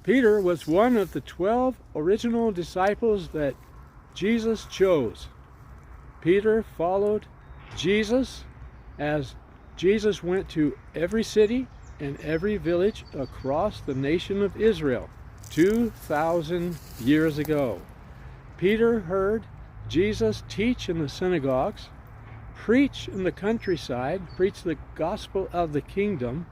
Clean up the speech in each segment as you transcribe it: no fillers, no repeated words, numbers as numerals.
Peter was one of the 12 original disciples that Jesus chose. Peter followed Jesus as Jesus went to every city and every village across the nation of Israel 2,000 years ago. Peter heard Jesus teach in the synagogues, preach in the countryside, preach the gospel of the kingdom,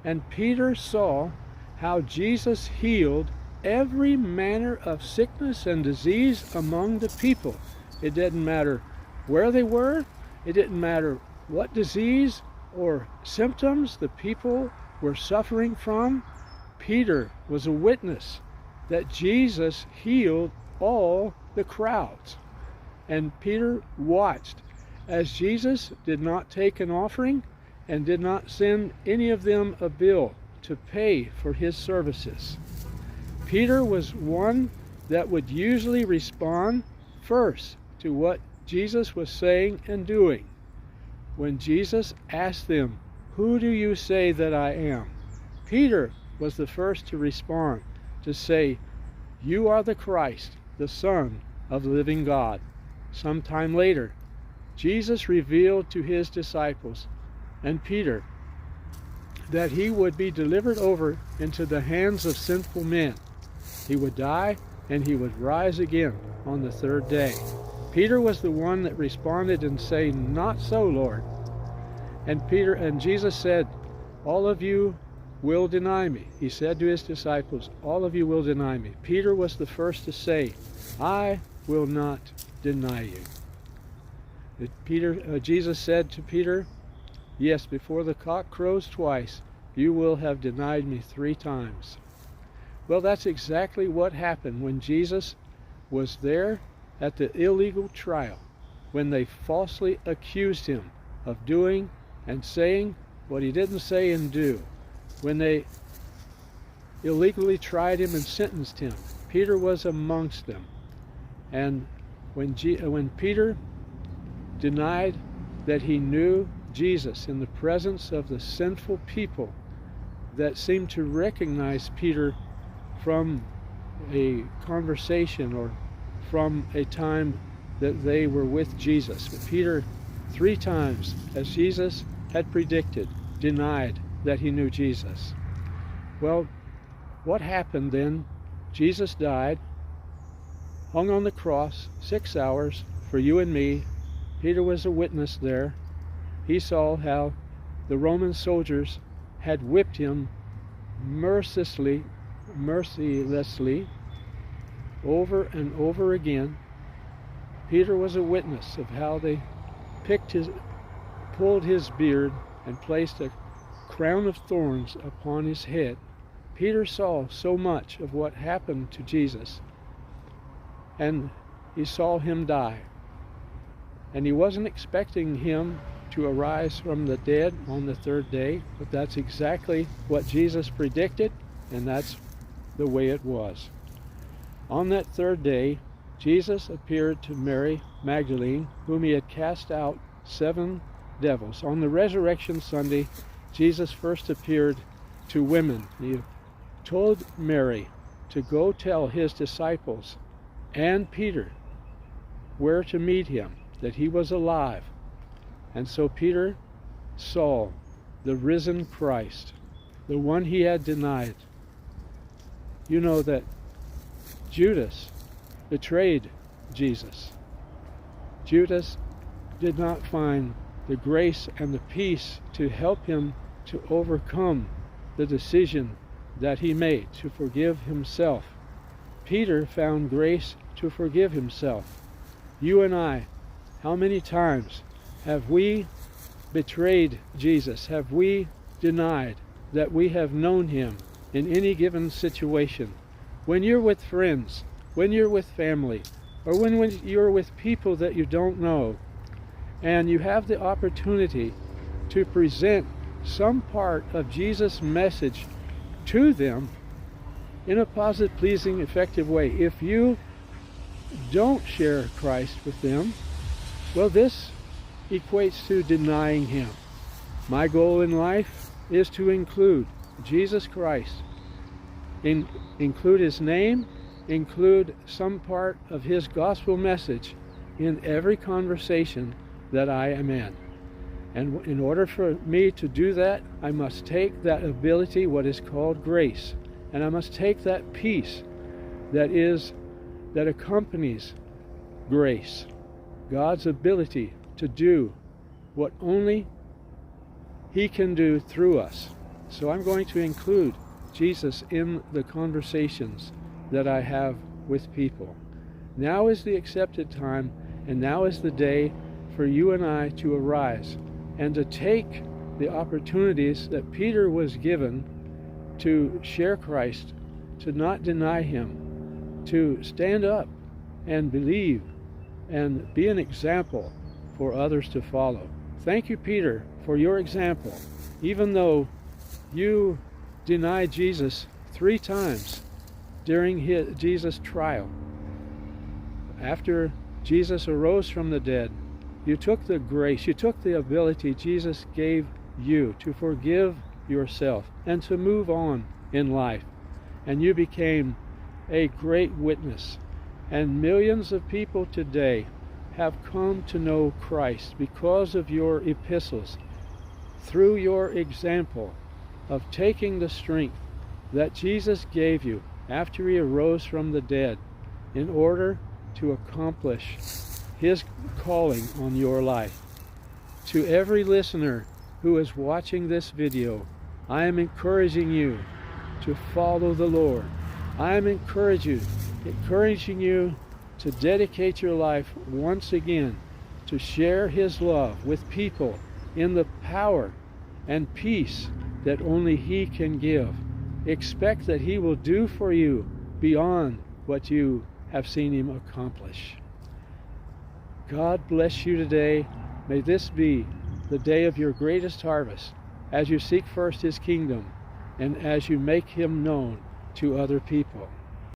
and Peter saw how Jesus healed every manner of sickness and disease among the people. It didn't matter where they were, it didn't matter what disease or symptoms the people were suffering from. Peter was a witness that Jesus healed all the crowds. And Peter watched as Jesus did not take an offering and did not send any of them a bill to pay for his services. Peter was one that would usually respond first to what Jesus was saying and doing. When Jesus asked them, "Who do you say that I am?" Peter was the first to respond, to say, "You are the Christ, the Son of the living God." Sometime later, Jesus revealed to his disciples and Peter that he would be delivered over into the hands of sinful men. He would die and he would rise again on the third day. Peter was the one that responded and said, "Not so, Lord." And Jesus said, "All of you will deny me." He said to his disciples, "All of you will deny me." Peter was the first to say, "I will not deny you." Jesus said to Peter, "Yes, before the cock crows twice, you will have denied me 3 times." Well, that's exactly what happened when Jesus was there at the illegal trial, when they falsely accused him of doing and saying what he didn't say and do, when they illegally tried him and sentenced him. Peter was amongst them. And when Peter denied that he knew Jesus in the presence of the sinful people that seemed to recognize Peter from a conversation or from a time that they were with Jesus. But Peter 3 times, as Jesus had predicted, denied that he knew Jesus. Well, what happened then? Jesus died, hung on the cross 6 hours for you and me. Peter was a witness there. He saw how the Roman soldiers had whipped him mercilessly, over and over again. Peter was a witness of how they pulled his beard and placed a crown of thorns upon his head. Peter saw so much of what happened to Jesus, and he saw him die. And he wasn't expecting him to arise from the dead on the 3rd day, but that's exactly what Jesus predicted, and that's the way it was. On that 3rd day, Jesus appeared to Mary Magdalene, whom he had cast out 7 devils. On the Resurrection Sunday, Jesus first appeared to women. He told Mary to go tell his disciples and Peter where to meet him, that he was alive. And so Peter saw the risen Christ, the one he had denied. You know that Judas betrayed Jesus. Judas did not find the grace and the peace to help him to overcome the decision that he made to forgive himself. Peter found grace to forgive himself. You and I, how many times have we betrayed Jesus? Have we denied that we have known him in any given situation? When you're with friends, when you're with family, or when you're with people that you don't know, and you have the opportunity to present some part of Jesus' message to them in a positive, pleasing, effective way. If you don't share Christ with them, well, this equates to denying him. My goal in life is to include Jesus Christ include his name, include some part of his gospel message in every conversation that I am in. And in order for me to do that, I must take that ability, what is called grace, and I must take that peace that accompanies grace, God's ability to do what only he can do through us. So I'm going to include Jesus in the conversations that I have with people. Now is the accepted time, and now is the day for you and I to arise and to take the opportunities that Peter was given to share Christ, to not deny him, to stand up and believe and be an example for others to follow. Thank you, Peter, for your example. Even though you denied Jesus 3 times during Jesus' trial, after Jesus arose from the dead, you took the grace, you took the ability Jesus gave you to forgive yourself and to move on in life. And you became a great witness. And millions of people today have come to know Christ because of your epistles, through your example of taking the strength that Jesus gave you after he arose from the dead in order to accomplish his calling on your life. To every listener who is watching this video, I am encouraging you to follow the Lord. I am encouraging you to dedicate your life once again to share his love with people in the power and peace that only he can give. Expect that he will do for you beyond what you have seen him accomplish. God bless you today. May this be the day of your greatest harvest as you seek first his kingdom and as you make him known to other people.